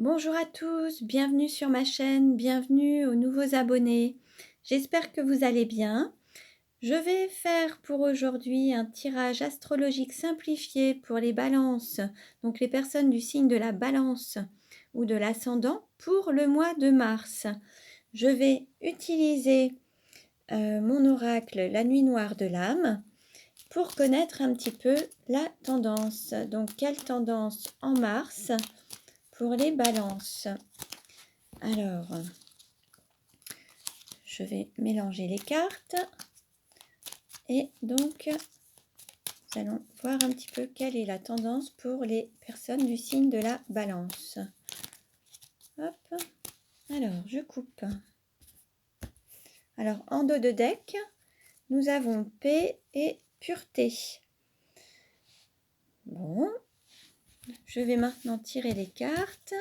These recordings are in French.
Bonjour à tous, bienvenue sur ma chaîne, bienvenue aux nouveaux abonnés. J'espère que vous allez bien. Je vais faire pour aujourd'hui un tirage astrologique simplifié pour les balances, donc les personnes du signe de la balance ou de l'ascendant pour le mois de mars. Je vais utiliser mon oracle La Nuit Noire de l'âme pour connaître un petit peu la tendance. Donc quelle tendance en mars pour les balances? Alors, je vais mélanger les cartes et donc nous allons voir un petit peu quelle est la tendance pour les personnes du signe de la balance. Hop, alors je coupe. Alors en dos de deck, nous avons paix et pureté. Bon, je vais maintenant tirer les cartes.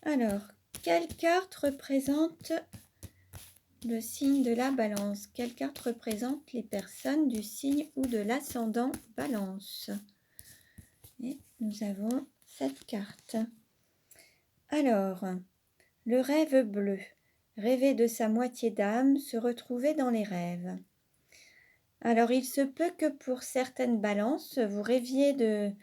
Alors, quelle carte représente le signe de la balance? Quelle carte représente les personnes du signe ou de l'ascendant balance? Et nous avons cette carte. Alors, le rêve bleu. Rêver de sa moitié d'âme, se retrouver dans les rêves. Alors, il se peut que pour certaines balances, vous rêviez de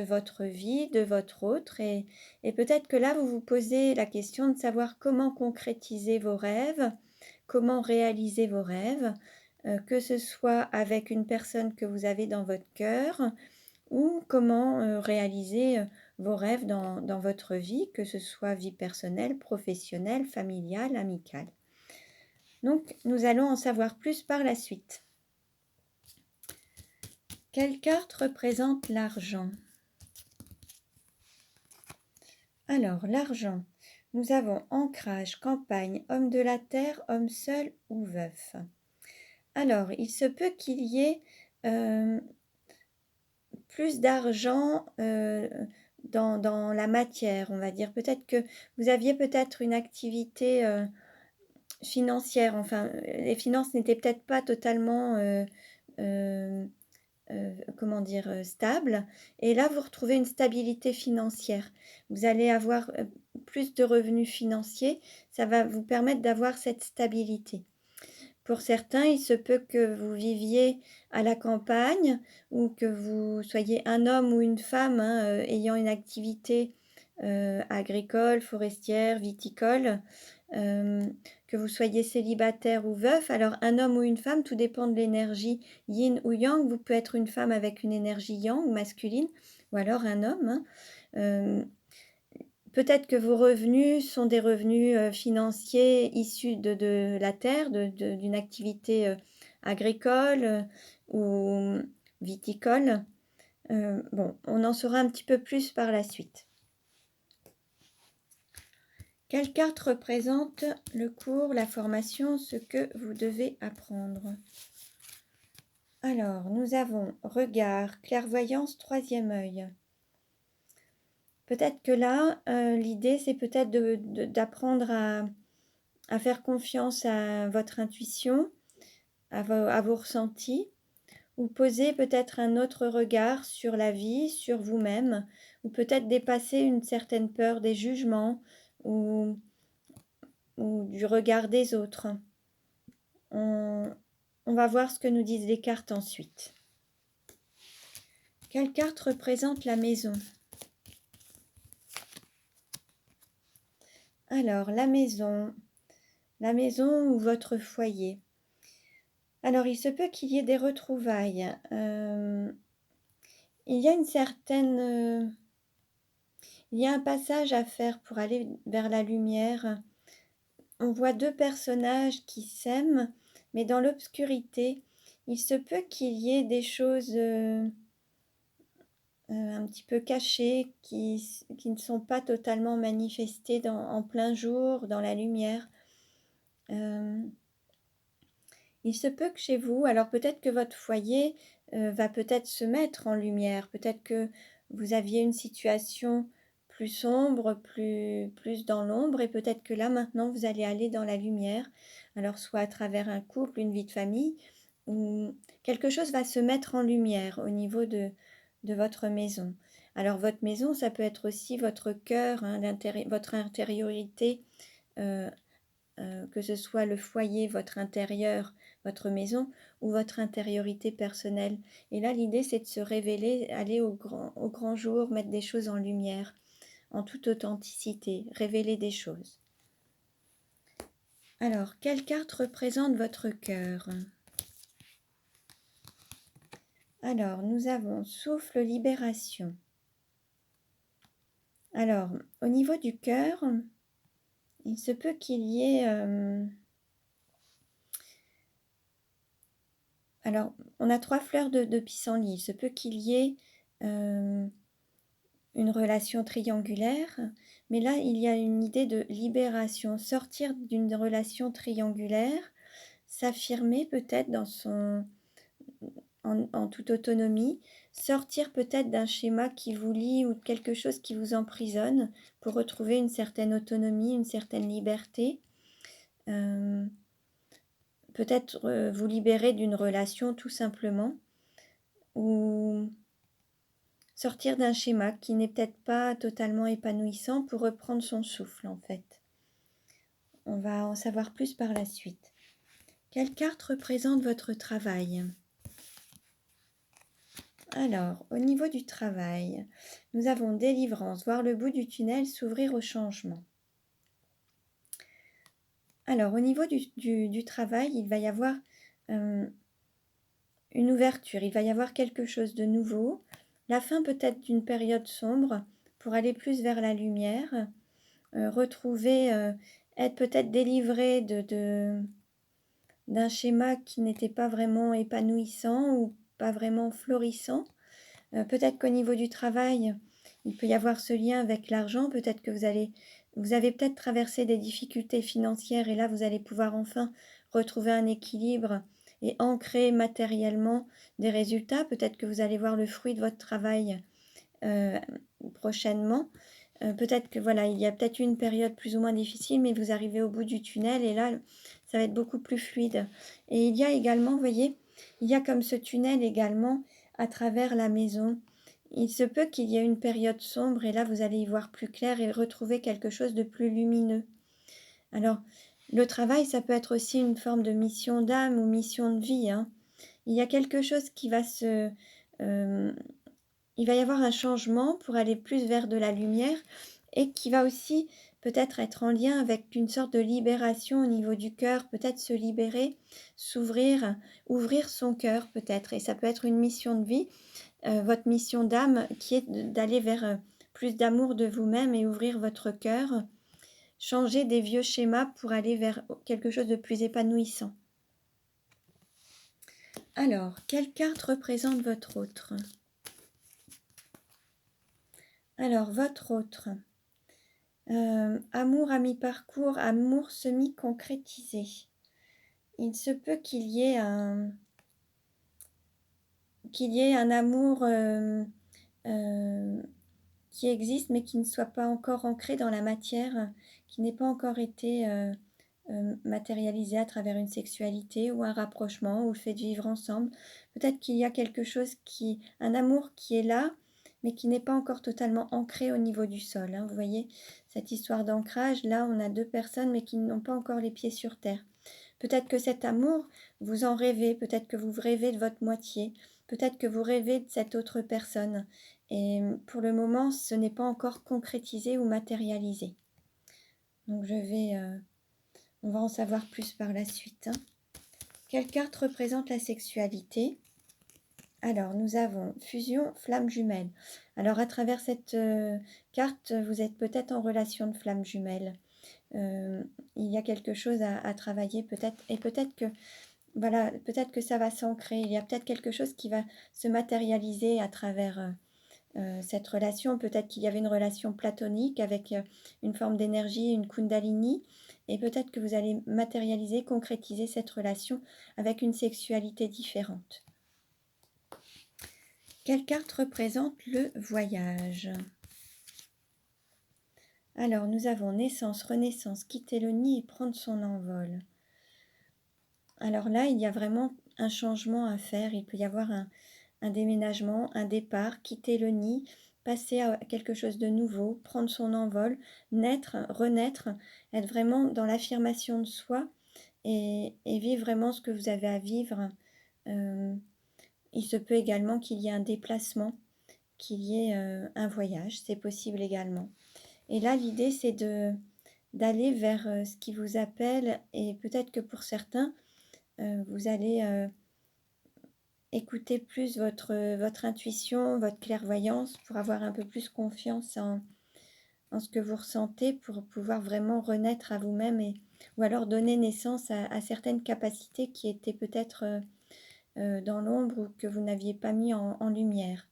votre vie, de votre autre, et peut-être que là, vous vous posez la question de savoir comment concrétiser vos rêves, comment réaliser vos rêves, que ce soit avec une personne que vous avez dans votre cœur, ou comment réaliser vos rêves dans votre vie, que ce soit vie personnelle, professionnelle, familiale, amicale. Donc, nous allons en savoir plus par la suite. Quelle carte représente l'argent? Alors, l'argent, nous avons ancrage, campagne, homme de la terre, homme seul ou veuf. Alors, il se peut qu'il y ait plus d'argent dans la matière, on va dire. Peut-être que vous aviez peut-être une activité financière, enfin, les finances n'étaient peut-être pas totalement comment dire, stable. Et là, vous retrouvez une stabilité financière. Vous allez avoir plus de revenus financiers. Ça va vous permettre d'avoir cette stabilité. Pour certains, il se peut que vous viviez à la campagne ou que vous soyez un homme ou une femme ayant une activité agricole, forestière, viticole, que vous soyez célibataire ou veuf. Alors un homme ou une femme, tout dépend de l'énergie yin ou yang. Vous pouvez être une femme avec une énergie yang ou masculine, ou alors un homme. Peut-être que vos revenus sont des revenus financiers issus de la terre, d'une activité agricole ou viticole. Bon, on en saura un petit peu plus par la suite. Quelle carte représente le cours, la formation, ce que vous devez apprendre? Alors, nous avons regard, clairvoyance, troisième œil. Peut-être que là, l'idée, c'est peut-être d'apprendre à faire confiance à votre intuition, à vos ressentis, ou poser peut-être un autre regard sur la vie, sur vous-même, ou peut-être dépasser une certaine peur des jugements ou du regard des autres. On va voir ce que nous disent les cartes ensuite. Quelle carte représente la maison? Alors, la maison ou votre foyer. Alors, il se peut qu'il y ait des retrouvailles. Il y a une certaine... il y a un passage à faire pour aller vers la lumière. On voit deux personnages qui s'aiment, mais dans l'obscurité. Il se peut qu'il y ait des choses un petit peu cachées qui ne sont pas totalement manifestées en plein jour, dans la lumière. Il se peut que chez vous, alors peut-être que votre foyer va peut-être se mettre en lumière, peut-être que vous aviez une situation plus sombre, plus dans l'ombre, et peut-être que là maintenant vous allez aller dans la lumière, alors soit à travers un couple, une vie de famille, ou quelque chose va se mettre en lumière au niveau de votre maison. Alors votre maison, ça peut être aussi votre cœur, hein, votre intériorité, que ce soit le foyer, votre intérieur, votre maison ou votre intériorité personnelle. Et là, l'idée, c'est de se révéler, aller au grand jour, mettre des choses en lumière, en toute authenticité, révéler des choses. Alors, quelle carte représente votre cœur? Alors, nous avons souffle, libération. Alors, au niveau du cœur, il se peut qu'il y ait... alors, on a 3 fleurs de pissenlit. Il se peut qu'il y ait une relation triangulaire, mais là, il y a une idée de libération, sortir d'une relation triangulaire, s'affirmer peut-être dans en toute autonomie, sortir peut-être d'un schéma qui vous lie ou de quelque chose qui vous emprisonne pour retrouver une certaine autonomie, une certaine liberté. Peut-être vous libérer d'une relation tout simplement, ou sortir d'un schéma qui n'est peut-être pas totalement épanouissant pour reprendre son souffle en fait. On va en savoir plus par la suite. Quelle carte représente votre travail? Alors, au niveau du travail, nous avons délivrance, voir le bout du tunnel, s'ouvrir au changement. Alors, au niveau du travail, il va y avoir une ouverture, il va y avoir quelque chose de nouveau, la fin peut-être d'une période sombre pour aller plus vers la lumière, retrouver, être peut-être délivré d'un schéma qui n'était pas vraiment épanouissant ou pas vraiment florissant. Peut-être qu'au niveau du travail, il peut y avoir ce lien avec l'argent. Peut-être que vous avez peut-être traversé des difficultés financières et là, vous allez pouvoir enfin retrouver un équilibre et ancrer matériellement des résultats. Peut-être que vous allez voir le fruit de votre travail prochainement. Peut-être que voilà, il y a peut-être une période plus ou moins difficile, mais vous arrivez au bout du tunnel et là, ça va être beaucoup plus fluide. Et il y a également, vous voyez, il y a comme ce tunnel également à travers la maison. Il se peut qu'il y ait une période sombre et là, vous allez y voir plus clair et retrouver quelque chose de plus lumineux. Alors, le travail, ça peut être aussi une forme de mission d'âme ou mission de vie, hein. Il y a quelque chose qui va il va y avoir un changement pour aller plus vers de la lumière et qui va aussi peut-être être en lien avec une sorte de libération au niveau du cœur, peut-être se libérer, s'ouvrir, ouvrir son cœur peut-être. Et ça peut être une mission de vie, votre mission d'âme qui est d'aller vers plus d'amour de vous-même et ouvrir votre cœur, changer des vieux schémas pour aller vers quelque chose de plus épanouissant. Alors, quelle carte représente votre autre? Alors, votre autre, amour à mi-parcours, amour semi-concrétisé. Il se peut qu'il y ait un amour qui existe mais qui ne soit pas encore ancré dans la matière, qui n'ait pas encore été matérialisé à travers une sexualité ou un rapprochement ou le fait de vivre ensemble. Peut-être qu'il y a quelque chose un amour qui est là, mais qui n'est pas encore totalement ancré au niveau du sol, hein. Vous voyez, cette histoire d'ancrage, là, on a 2 personnes, mais qui n'ont pas encore les pieds sur terre. Peut-être que cet amour, vous en rêvez, peut-être que vous rêvez de votre moitié, peut-être que vous rêvez de cette autre personne. Et pour le moment, ce n'est pas encore concrétisé ou matérialisé. Donc on va en savoir plus par la suite, hein. Quelle carte représente la sexualité? Alors, nous avons fusion, flamme jumelle. Alors, à travers cette carte, vous êtes peut-être en relation de flamme jumelle. Il y a quelque chose à travailler peut-être, et peut-être que, voilà, peut-être que ça va s'ancrer. Il y a peut-être quelque chose qui va se matérialiser à travers cette relation. Peut-être qu'il y avait une relation platonique avec une forme d'énergie, une kundalini, et peut-être que vous allez matérialiser, concrétiser cette relation avec une sexualité différente. Quelle carte représente le voyage? Alors, nous avons naissance, renaissance, quitter le nid et prendre son envol. Alors là, il y a vraiment un changement à faire. Il peut y avoir un déménagement, un départ, quitter le nid, passer à quelque chose de nouveau, prendre son envol, naître, renaître, être vraiment dans l'affirmation de soi et vivre vraiment ce que vous avez à vivre. Il se peut également qu'il y ait un déplacement, qu'il y ait un voyage, c'est possible également. Et là, l'idée, c'est d'aller vers ce qui vous appelle, et peut-être que pour certains, vous allez écouter plus votre intuition, votre clairvoyance, pour avoir un peu plus confiance en ce que vous ressentez, pour pouvoir vraiment renaître à vous-même, ou alors donner naissance à certaines capacités qui étaient peut-être dans l'ombre ou que vous n'aviez pas mis en lumière.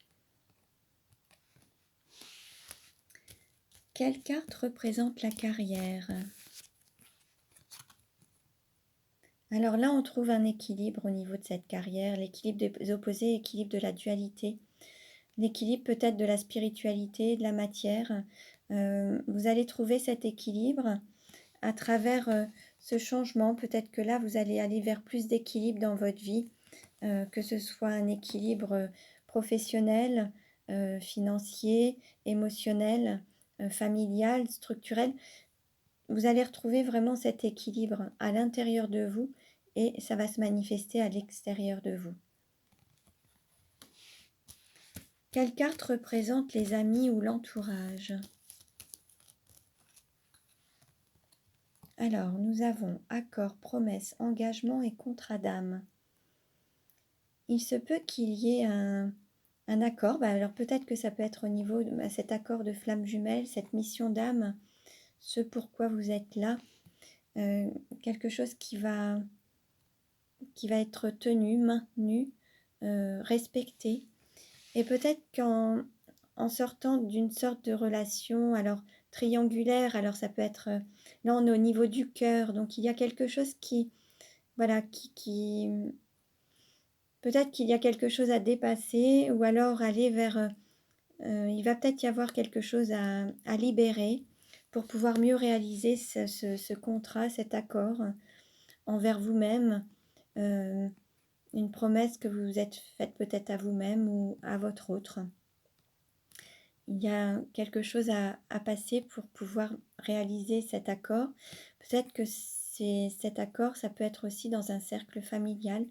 Quelle carte représente la carrière? Alors là, on trouve un équilibre au niveau de cette carrière, l'équilibre des opposés, l'équilibre de la dualité, l'équilibre peut-être de la spiritualité, de la matière. Vous allez trouver cet équilibre à travers ce changement. Peut-être que là, vous allez aller vers plus d'équilibre dans votre vie, que ce soit un équilibre professionnel, financier, émotionnel, familial, structurel. Vous allez retrouver vraiment cet équilibre à l'intérieur de vous et ça va se manifester à l'extérieur de vous. Quelle carte représente les amis ou l'entourage? Alors, nous avons accord, promesse, engagement et contrat d'âme. Il se peut qu'il y ait un accord. Alors peut-être que ça peut être au niveau de cet accord de flamme jumelle, cette mission d'âme, ce pourquoi vous êtes là, quelque chose qui va être tenu, maintenu, respecté. Et peut-être qu'en sortant d'une sorte de relation, alors triangulaire, alors ça peut être, là on est au niveau du cœur, donc il y a quelque chose qui, voilà, qui peut-être qu'il y a quelque chose à dépasser, ou alors aller vers, il va peut-être y avoir quelque chose à libérer pour pouvoir mieux réaliser ce contrat, cet accord envers vous-même, une promesse que vous vous êtes faite peut-être à vous-même ou à votre autre. Il y a quelque chose à passer pour pouvoir réaliser cet accord. Peut-être que cet accord, ça peut être aussi dans un cercle familial.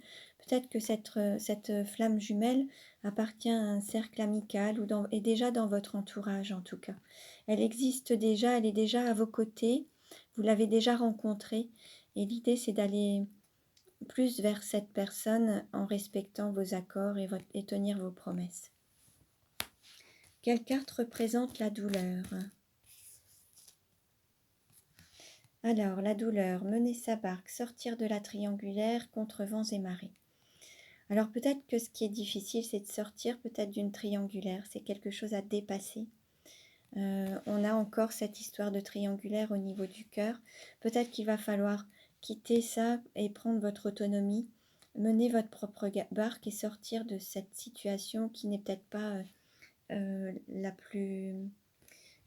Peut-être que cette flamme jumelle appartient à un cercle amical ou est déjà dans votre entourage en tout cas. Elle existe déjà, elle est déjà à vos côtés, vous l'avez déjà rencontrée et l'idée c'est d'aller plus vers cette personne en respectant vos accords et tenir vos promesses. Quelle carte représente la douleur? Alors, la douleur, mener sa barque, sortir de la triangulaire contre vents et marées. Alors peut-être que ce qui est difficile, c'est de sortir peut-être d'une triangulaire. C'est quelque chose à dépasser. On a encore cette histoire de triangulaire au niveau du cœur. Peut-être qu'il va falloir quitter ça et prendre votre autonomie, mener votre propre barque et sortir de cette situation qui n'est peut-être pas la plus,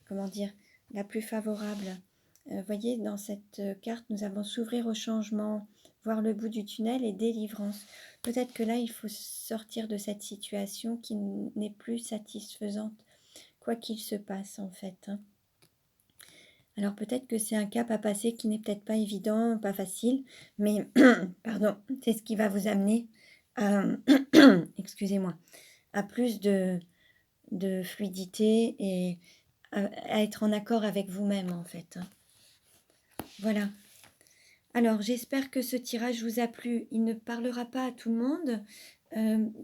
comment dire, la plus favorable. Voyez, dans cette carte, nous avons s'ouvrir au changement, voir le bout du tunnel et délivrance. Peut-être que là, il faut sortir de cette situation qui n'est plus satisfaisante, quoi qu'il se passe en fait. Alors peut-être que c'est un cap à passer qui n'est peut-être pas évident, pas facile, mais pardon, c'est ce qui va vous amener à, excusez-moi, à plus de fluidité et à être en accord avec vous-même en fait. Voilà. Alors j'espère que ce tirage vous a plu. Il ne parlera pas à tout le monde.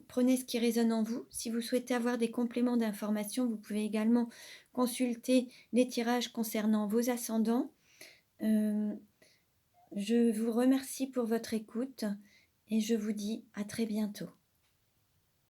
Prenez ce qui résonne en vous. Si vous souhaitez avoir des compléments d'information, vous pouvez également consulter les tirages concernant vos ascendants. Je vous remercie pour votre écoute et je vous dis à très bientôt.